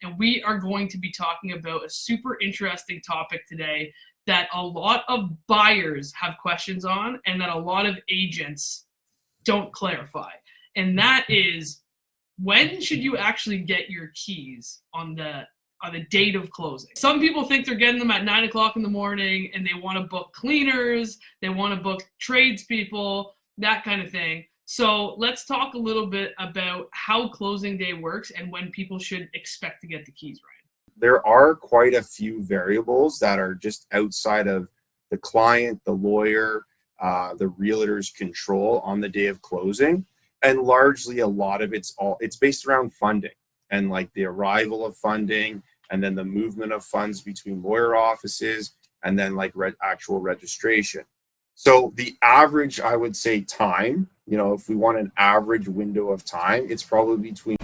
and we are going to be talking about a super interesting topic today that a lot of buyers have questions on and that a lot of agents don't clarify. And that is, when should you actually get your keys on the date of closing? Some people think they're getting them at 9 o'clock in the morning and they want to book cleaners, they want to book tradespeople, that kind of thing. So let's talk a little bit about how closing day works and when people should expect to get the keys, Ryan. There are quite a few variables that are just outside of the client, the lawyer, the realtor's control on the day of closing. And largely a lot of it's based around funding and like the arrival of funding and then the movement of funds between lawyer offices and then like actual registration. So the average, I would say, time, if we want an average window of time, it's probably between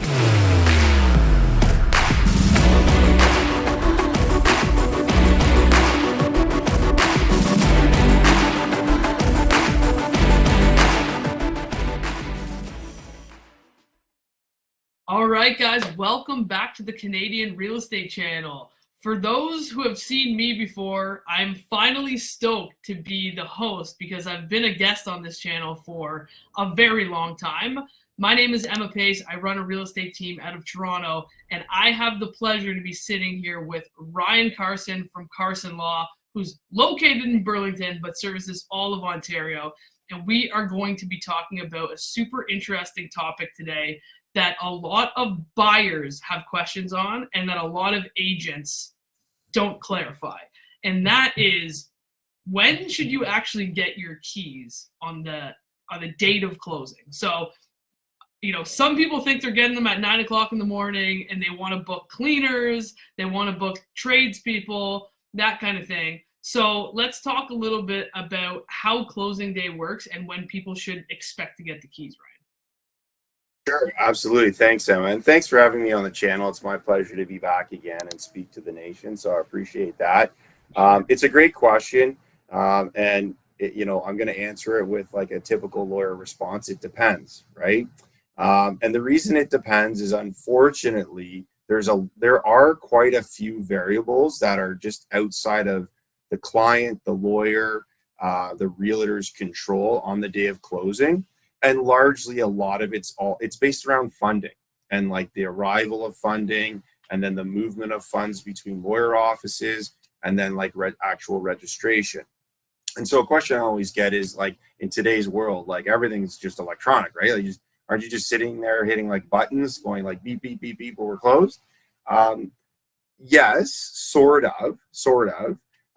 All right, guys, welcome back to the Canadian Real Estate Channel. For those who have seen me before, I'm finally stoked to be the host because I've been a guest on this channel for a very long time. My name is Emma Pace. I run a real estate team out of Toronto, and I have the pleasure to be sitting here with Ryan Carson from Carson Law, who's located in Burlington but services all of Ontario. And we are going to be talking about a super interesting topic today that a lot of buyers have questions on and that a lot of agents don't clarify. And that is, when should you actually get your keys on the date of closing? So, some people think they're getting them at 9 o'clock in the morning and they want to book cleaners, they want to book tradespeople, that kind of thing. So let's talk a little bit about how closing day works and when people should expect to get the keys, Ryan. Sure, absolutely. Thanks, Emma. And thanks for having me on the channel. It's my pleasure to be back again and speak to the nation. So I appreciate that. It's a great question. I'm going to answer it with like a typical lawyer response. It depends, right? And the reason it depends is, unfortunately, there are quite a few variables that are just outside of the client, the lawyer, the realtor's control on the day of closing. And largely a lot of it's based around funding and like the arrival of funding and then the movement of funds between lawyer offices and then like actual registration. And so a question I always get is, like, in today's world, like everything's just electronic, right? Like, aren't you just sitting there hitting like buttons going like beep, beep, beep, beep, or we're closed? Yes, sort of.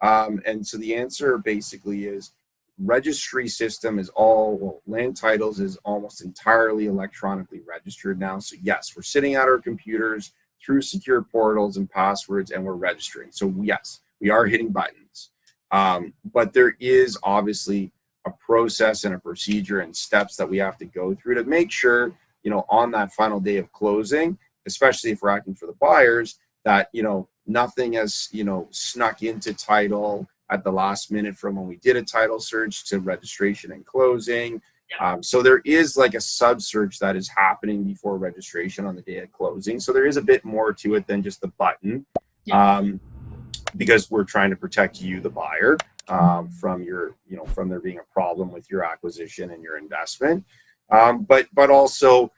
And so the answer basically is, registry system is land titles is almost entirely electronically registered now. So yes, we're sitting at our computers through secure portals and passwords and we're registering. So yes, we are hitting buttons. But there is obviously a process and a procedure and steps that we have to go through to make sure, on that final day of closing, especially if we're acting for the buyers, that, nothing has, snuck into title at the last minute from when we did a title search to registration and closing. So there is like a sub search that is happening before registration on the day of closing. So there is a bit more to it than just the button, because we're trying to protect you, the buyer, from from there being a problem with your acquisition and your investment. But also,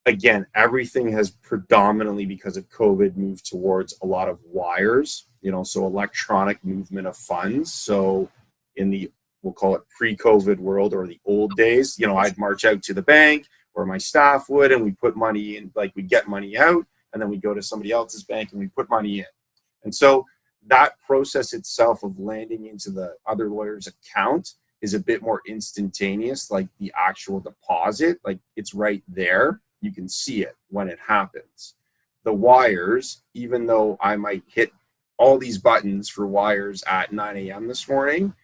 again, everything has predominantly, because of COVID, moved towards a lot of wires, so electronic movement of funds. So in the, we'll call it pre-COVID world, or the old days, I'd march out to the bank, or my staff would, and we put money in, like we get money out, and then we go to somebody else's bank and we put money in. And so that process itself of landing into the other lawyer's account is a bit more instantaneous, like the actual deposit, like it's right there. You can see it when it happens. The wires, even though I might hit all these buttons for wires at 9 a.m. this morning,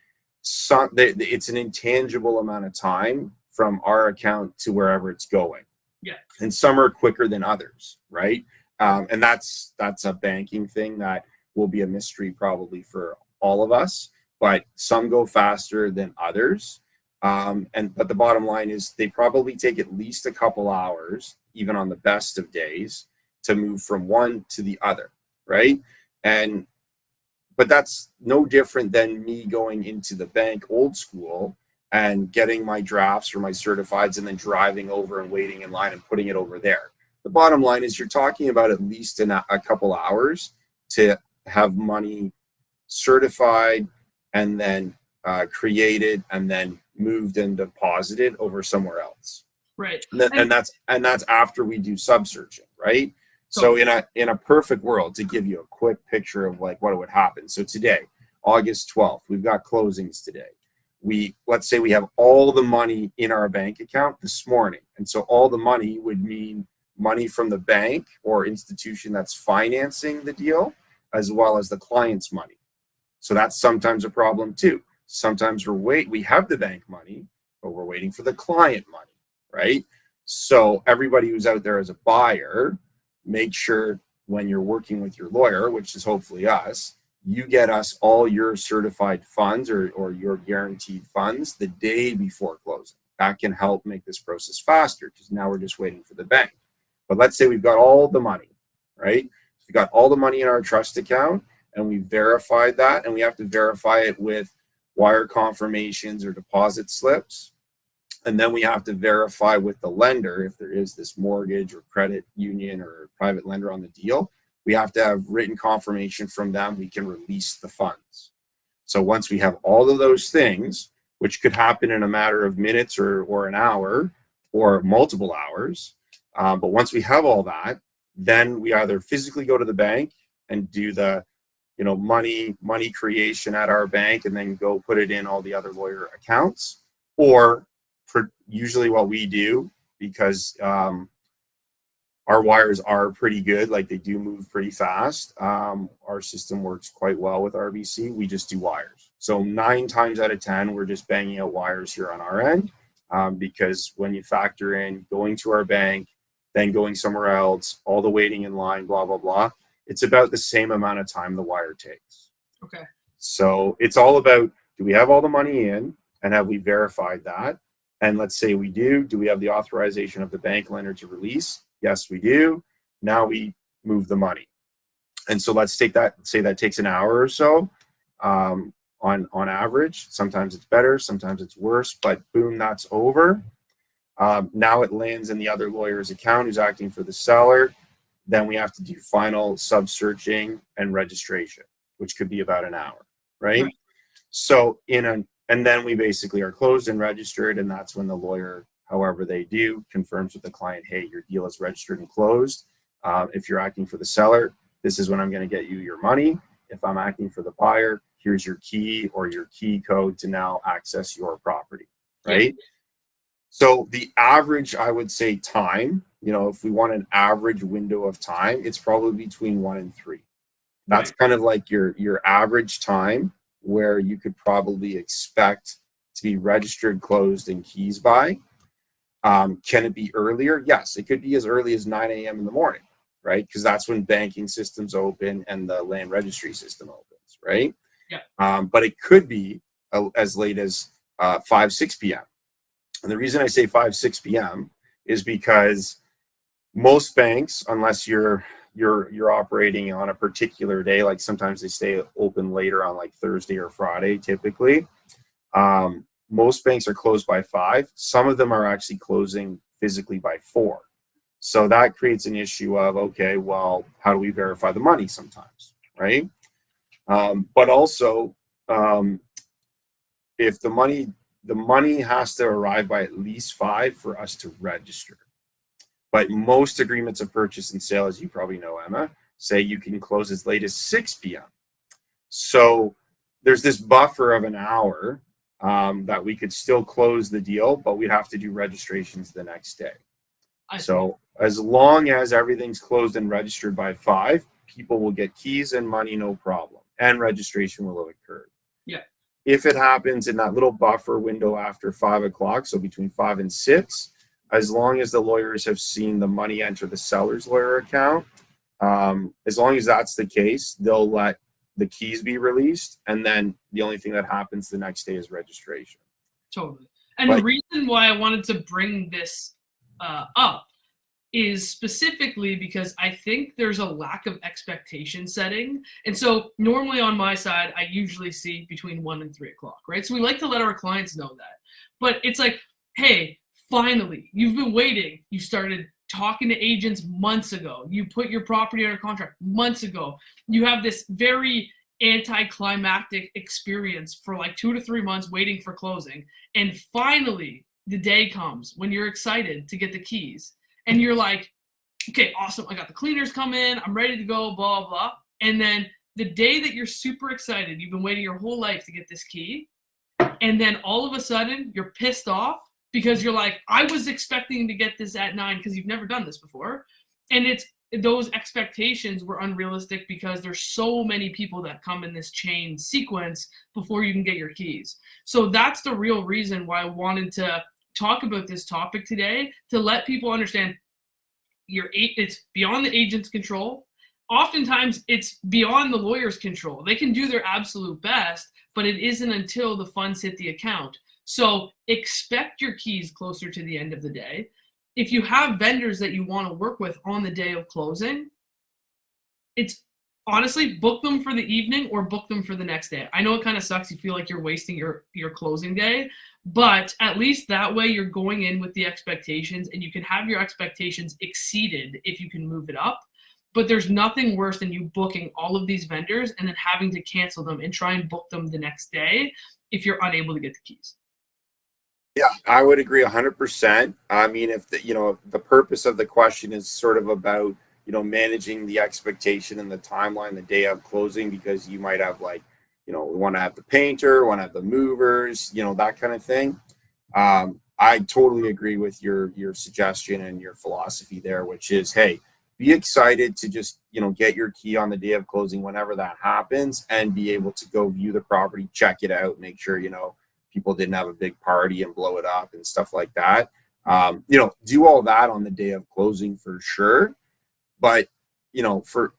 it's an intangible amount of time from our account to wherever it's going. Yeah. And some are quicker than others, right? And that's a banking thing that will be a mystery probably for all of us, but some go faster than others. But the bottom line is they probably take at least a couple hours, even on the best of days, to move from one to the other, right? But that's no different than me going into the bank old school and getting my drafts or my certifieds and then driving over and waiting in line and putting it over there. The bottom line is you're talking about at least a couple hours to have money certified and then created and then moved and deposited over somewhere else. Right. And that's after we do sub searching, right? So in a perfect world, to give you a quick picture of like what would happen. So today, August 12th, we've got closings today. Let's say we have all the money in our bank account this morning. And so all the money would mean money from the bank or institution that's financing the deal, as well as the client's money. So that's sometimes a problem too. Sometimes we have the bank money, but we're waiting for the client money, right? So everybody who's out there as a buyer, make sure when you're working with your lawyer, which is hopefully us, you get us all your certified funds or your guaranteed funds the day before closing. That can help make this process faster because now we're just waiting for the bank. But let's say we've got all the money, right? We've got all the money in our trust account and we verified that, and we have to verify it with wire confirmations or deposit slips. And then we have to verify with the lender if there is this mortgage or credit union or private lender on the deal. We have to have written confirmation from them. We can release the funds. So once we have all of those things, which could happen in a matter of minutes or an hour or multiple hours, but once we have all that, then we either physically go to the bank and do the money creation at our bank and then go put it in all the other lawyer accounts, or usually what we do, because our wires are pretty good, like they do move pretty fast. Our system works quite well with RBC. We just do wires. So 9 times out of 10, we're just banging out wires here on our end, because when you factor in going to our bank, then going somewhere else, all the waiting in line, blah, blah, blah, it's about the same amount of time the wire takes. Okay. So it's all about, do we have all the money in and have we verified that? And let's say we do we have the authorization of the bank lender to release? Yes, we do. Now we move the money. And so let's say that takes an hour or so on average. Sometimes it's better, sometimes it's worse, but boom, that's over. Now it lands in the other lawyer's account who's acting for the seller. Then we have to do final sub-searching and registration, which could be about an hour, right? So and then we basically are closed and registered, and that's when the lawyer, however they do, confirms with the client, hey, your deal is registered and closed. If you're acting for the seller, this is when I'm going to get you your money. If I'm acting for the buyer, here's your key or your key code to now access your property, right? Yeah. So the average, I would say, time, if we want an average window of time, it's probably between 1 and 3. That's kind of like your average time where you could probably expect to be registered, closed, and keys by. Can it be earlier? Yes, it could be as early as 9 a.m. in the morning, right? Because that's when banking systems open and the land registry system opens, right? Yeah. But it could be as late as 5, 6 p.m. And the reason I say 5, 6 p.m. is because most banks, unless you're operating on a particular day, like sometimes they stay open later on like Thursday or Friday, typically. Most banks are closed by 5. Some of them are actually closing physically by 4. So that creates an issue of, okay, well, how do we verify the money sometimes, right? But also, if the money has to arrive by at least 5 for us to register. But most agreements of purchase and sale, as you probably know, Emma, say you can close as late as 6 p.m. So there's this buffer of an hour that we could still close the deal, but we'd have to do registrations the next day. So as long as everything's closed and registered by 5, people will get keys and money, no problem. And registration will have occurred. Yeah. If it happens in that little buffer window after 5 o'clock, so between 5 and 6, as long as the lawyers have seen the money enter the seller's lawyer account, as long as that's the case, they'll let the keys be released, and then the only thing that happens the next day is registration. Totally. And the reason why I wanted to bring this up is specifically because I think there's a lack of expectation setting. And so normally on my side, I usually see between 1 and 3 o'clock, right? So we like to let our clients know that. But it's like, hey, finally, you've been waiting. You started talking to agents months ago. You put your property under contract months ago. You have this very anticlimactic experience for like 2 to 3 months waiting for closing. And finally, the day comes when you're excited to get the keys. And you're like, okay, awesome. I got the cleaners come in. I'm ready to go, blah, blah. And then the day that you're super excited, you've been waiting your whole life to get this key. And then all of a sudden you're pissed off because you're like, I was expecting to get this at 9 because you've never done this before. And it's those expectations were unrealistic because there's so many people that come in this chain sequence before you can get your keys. So that's the real reason why I wanted to talk about this topic today, to let people understand it's beyond the agent's control. Oftentimes it's beyond the lawyer's control. They can do their absolute best, but it isn't until the funds hit the account. So expect your keys closer to the end of the day. If you have vendors that you want to work with on the day of closing, it's honestly book them for the evening or book them for the next day. I know it kind of sucks. You feel like you're wasting your closing day, but at least that way you're going in with the expectations, and you can have your expectations exceeded if you can move it up. But there's nothing worse than you booking all of these vendors and then having to cancel them and try and book them the next day if you're unable to get the keys. Yeah, I would agree 100%. I mean, if the purpose of the question is sort of about, managing the expectation and the timeline the day of closing, because you might have we want to have the painter, want to have the movers, that kind of thing. I totally agree with your suggestion and your philosophy there, which is, hey, be excited to just, get your key on the day of closing whenever that happens, and be able to go view the property, check it out, make sure, people didn't have a big party and blow it up and stuff like that. Do all that on the day of closing for sure. But, for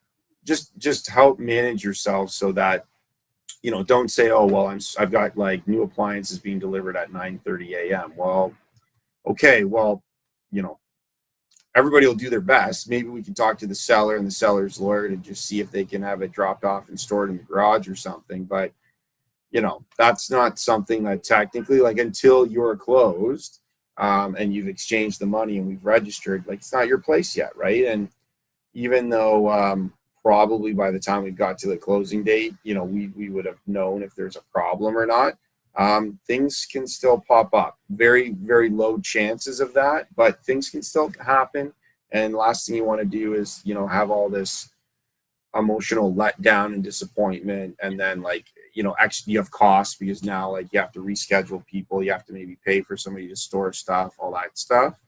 just help manage yourself so that, don't say, oh, well, I've got like new appliances being delivered at 9:30 a.m. Well, okay, well, everybody will do their best. Maybe we can talk to the seller and the seller's lawyer to just see if they can have it dropped off and stored in the garage or something. But that's not something that technically, like, until you're closed and you've exchanged the money and we've registered, like, it's not your place yet, right? And even though probably by the time we got to the closing date, we would have known if there's a problem or not. Things can still pop up. Very, very low chances of that, but things can still happen. And last thing you want to do is, have all this emotional letdown and disappointment, and then actually you have costs because now you have to reschedule people, you have to maybe pay for somebody to store stuff, all that stuff.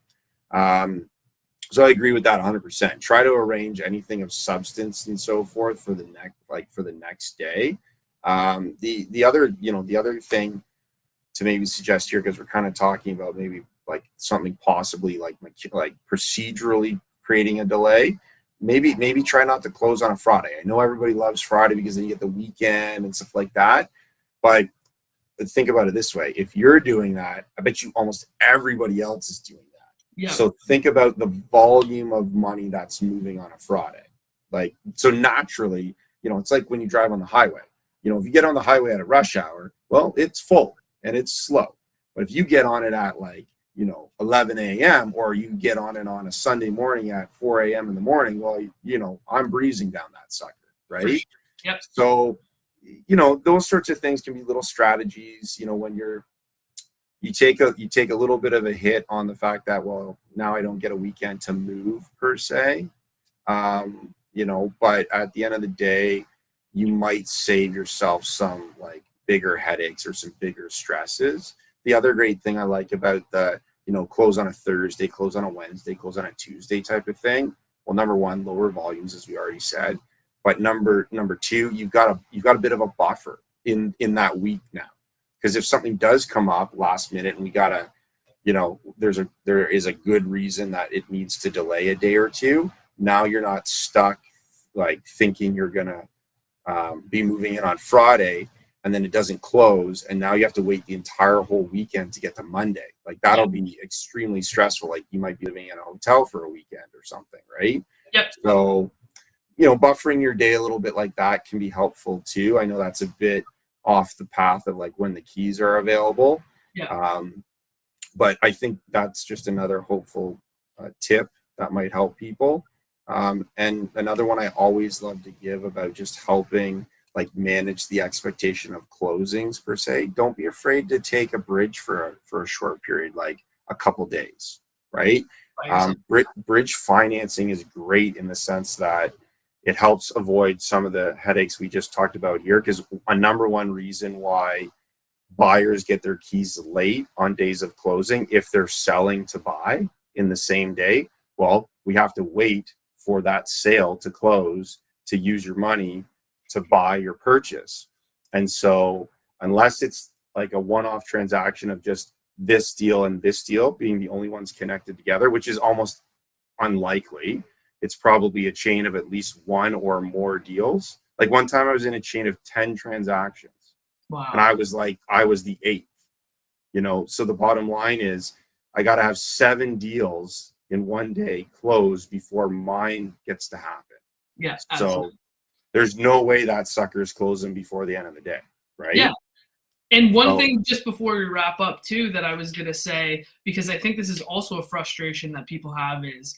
So I agree with that 100%. Try to arrange anything of substance and so forth for the next day. The other thing to maybe suggest here, because we're kind of talking about maybe something possibly like procedurally creating a delay. Maybe try not to close on a Friday. I know everybody loves Friday because then you get the weekend and stuff like that. But think about it this way. If you're doing that, I bet you almost everybody else is doing that. Yeah. So think about the volume of money that's moving on a Friday. So naturally, it's like when you drive on the highway. If you get on the highway at a rush hour, well, it's full and it's slow. But if you get on it at 11 a.m. or you get on it on a Sunday morning at 4 a.m. in the morning, well, I'm breezing down that sucker, right? Yep. So, those sorts of things can be little strategies, when you take a little bit of a hit on the fact that, well, now I don't get a weekend to move per se. But at the end of the day, you might save yourself some bigger headaches or some bigger stresses. The other great thing I like about the, close on a Thursday, close on a Wednesday, close on a Tuesday type of thing. Well, number one, lower volumes, as we already said. But number two, you've got a bit of a buffer in that week now. Because if something does come up last minute and we gotta, there is a good reason that it needs to delay a day or two. Now you're not stuck thinking you're gonna be moving in on Friday and then it doesn't close, and now you have to wait the entire whole weekend to get to Monday. Like that'll be extremely stressful. Like you might be living in a hotel for a weekend or something, right? Yep. So, you know, buffering your day a little bit like that can be helpful too. I know that's a bit off the path of like when the keys are available. Yeah. But I think that's just another hopeful tip that might help people. And another one I always love to give about just helping like manage the expectation of closings per se. Don't be afraid to take a bridge for a short period, like a couple days, right? Bridge financing is great in the sense that it helps avoid some of the headaches we just talked about here, because a number one reason why buyers get their keys late on days of closing, if they're selling to buy in the same day, well, we have to wait for that sale to close to use your money to buy your purchase. And so unless it's like a one-off transaction of just this deal and this deal being the only ones connected together, which is almost unlikely, it's probably a chain of at least one or more deals. Like one time I was in a chain of 10 transactions. Wow. And I was like, I was the 8th, you know. So the bottom line is I got to have 7 deals in one day close before mine gets to happen. Yeah. So there's no way that sucker's closing before the end of the day, right? Yeah. And one thing just before we wrap up too that I was going to say, because I think this is also a frustration that people have, is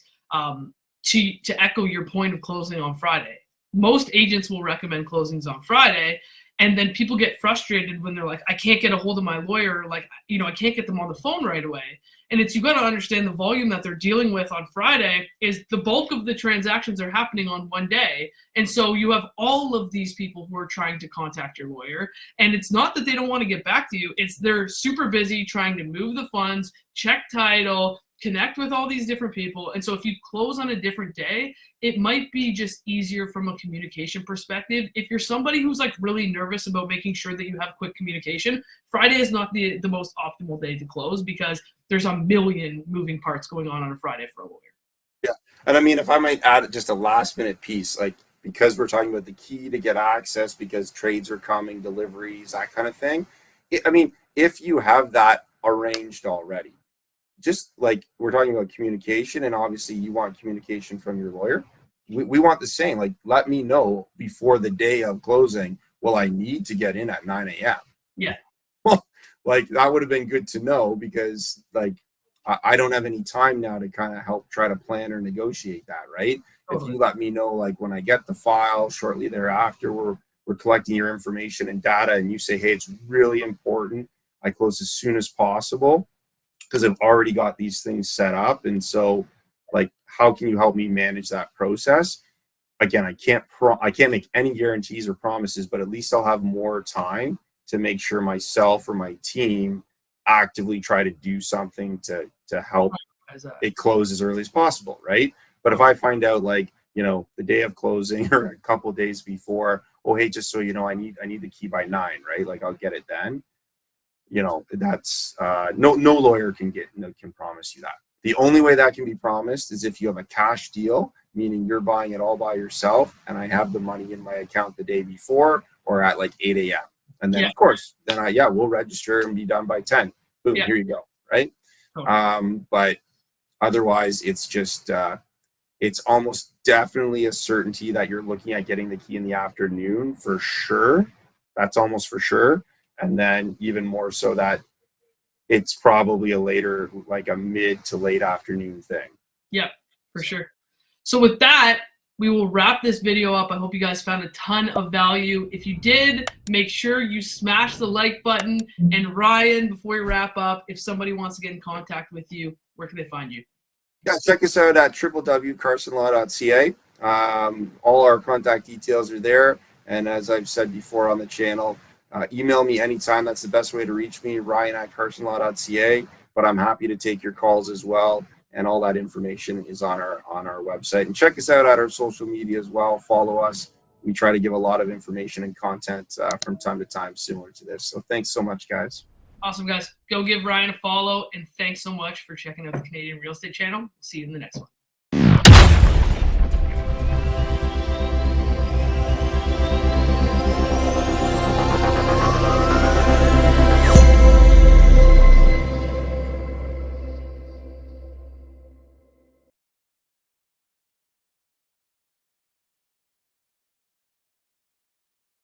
to echo your point of closing on Friday. Most agents will recommend closings on Friday, and then people get frustrated when they're like, I can't get a hold of my lawyer. Like, you know, I can't get them on the phone right away. And it's, you got to understand the volume that they're dealing with on Friday is the bulk of the transactions are happening on one day. And so you have all of these people who are trying to contact your lawyer. And it's not that they don't want to get back to you. It's they're super busy trying to move the funds, check title, connect with all these different people. And so if you close on a different day, it might be just easier from a communication perspective. If you're somebody who's like really nervous about making sure that you have quick communication, Friday is not the most optimal day to close because there's a million moving parts going on a Friday for a lawyer. Yeah. And I mean, if I might add just a last minute piece, like because we're talking about the key to get access, because trades are coming, deliveries, that kind of thing. I mean, if you have that arranged already, just like we're talking about communication, and obviously you want communication from your lawyer. We want the same. Like, let me know before the day of closing, well, I need to get in at 9 a.m. Yeah. Well, like that would have been good to know, because like I don't have any time now to kind of help try to plan or negotiate that, right? Totally. If you let me know, like when I get the file shortly thereafter, we're collecting your information and data, and you say, hey, it's really important I close as soon as possible, because I've already got these things set up. And so like, how can you help me manage that process? Again, I can't make any guarantees or promises, but at least I'll have more time to make sure myself or my team actively try to do something to help it close as early as possible, right? But if I find out, like, you know, the day of closing or a couple of days before, oh, hey, just so you know, I need the key by 9, right? Like, I'll get it then. You know, that's no lawyer can promise you that. The only way that can be promised is if you have a cash deal, meaning you're buying it all by yourself, and I have the money in my account the day before or at like 8 a.m. And then, of course, then we'll register and be done by 10. Boom, here you go, right? But otherwise, it's just it's almost definitely a certainty that you're looking at getting the key in the afternoon for sure. That's almost for sure. And then even more so that it's probably a later, like a mid to late afternoon thing. Yeah, for sure. So with that, we will wrap this video up. I hope you guys found a ton of value. If you did, make sure you smash the like button. And Ryan, before we wrap up, if somebody wants to get in contact with you, where can they find you? Yeah, check us out at www.carsonlaw.ca. All our contact details are there. And as I've said before on the channel, email me anytime. That's the best way to reach me, Ryan@carsonlaw.ca. But I'm happy to take your calls as well. And all that information is on our website. And check us out at our social media as well. Follow us. We try to give a lot of information and content from time to time similar to this. So thanks so much, guys. Awesome, guys. Go give Ryan a follow. And thanks so much for checking out the Canadian Real Estate Channel. See you in the next one.